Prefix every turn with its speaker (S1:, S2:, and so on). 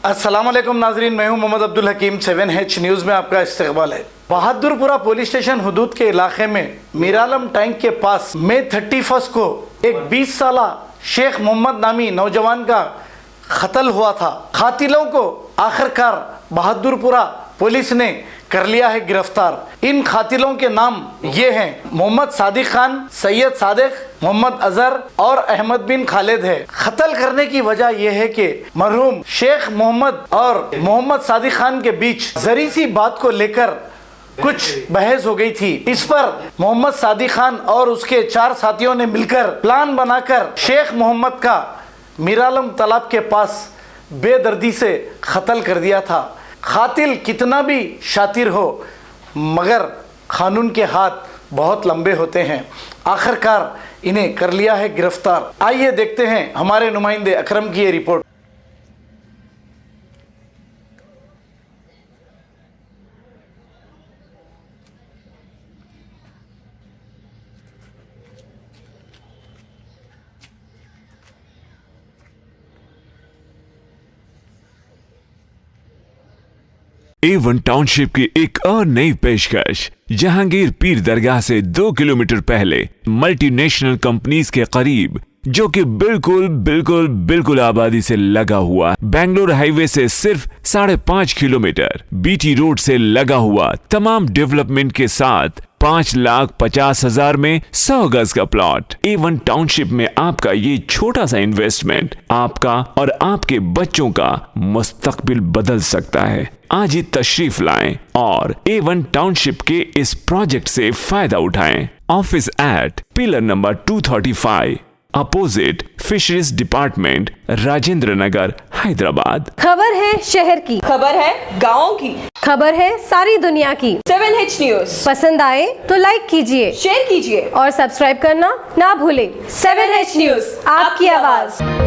S1: अस्सलाम वालेकुम नाजरीन, मैं हूं मोहम्मद अब्दुल हकीम। 7H न्यूज़ में आपका इस्तकबाल है। बहादुरपुरा पुलिस स्टेशन हुदूद के इलाके में मीरालम टैंक के पास मई 31 को एक 20 साला शेख मोहम्मद नामी नौजवान का कत्ल हुआ था। कातिलों को आखिरकार बहादुरपुरा पुलिस ने कर लिया है गिरफ्तार। इन कातिलों के नाम ये हैं मोहम्मद सादिक खान, सैयद सादिक, मोहम्मद अजहर और अहमद बिन खालिद है। कत्ल करने की वजह यह है कि मरहूम शेख मोहम्मद और मोहम्मद सादिक खान के बीच जरी सी बात को लेकर कुछ बहस हो गई थी। इस पर मोहम्मद सादिक खान और उसके 4 साथियों ने मिलकर प्लान बनाकर शेख मोहम्मद का मीरालम तालाब के पास बेदर्दी से कत्ल कर दिया था। कातिल कितना भी शातिर हो मगर कानून के हाथ बहुत लंबे होते हैं। आखिरकार इन्हें कर लिया है गिरफ्तार। आइए देखते हैं हमारे नुमाइंदे अकरम की ये रिपोर्ट।
S2: A1 टाउनशिप की एक और नई पेशकश। जहांगीर पीर दरगाह से 2 किलोमीटर पहले मल्टीनेशनल कंपनीज के करीब, जो कि बिल्कुल आबादी से लगा हुआ, बेंगलोर हाईवे से सिर्फ 5.5 किलोमीटर, बीटी रोड से लगा हुआ, तमाम डेवलपमेंट के साथ 5,50,000 में 100 गज का प्लॉट। A1 टाउनशिप में आपका ये छोटा सा इन्वेस्टमेंट आपका और आपके बच्चों का मुस्तकबिल बदल सकता है। आज ही तशरीफ लाएं और A1 टाउनशिप के इस प्रोजेक्ट से फायदा उठाएं। Office at pillar number 235 opposite fisheries department, Rajendra Nagar, Hyderabad.
S3: खबर है शहर की,
S4: खबर है गाँव की,
S3: खबर है सारी दुनिया की।
S4: 7H न्यूज़
S3: पसंद आए तो लाइक कीजिए,
S4: शेयर कीजिए
S3: और सब्सक्राइब करना ना भूलें।
S4: 7H न्यूज़,
S3: आपकी आवाज।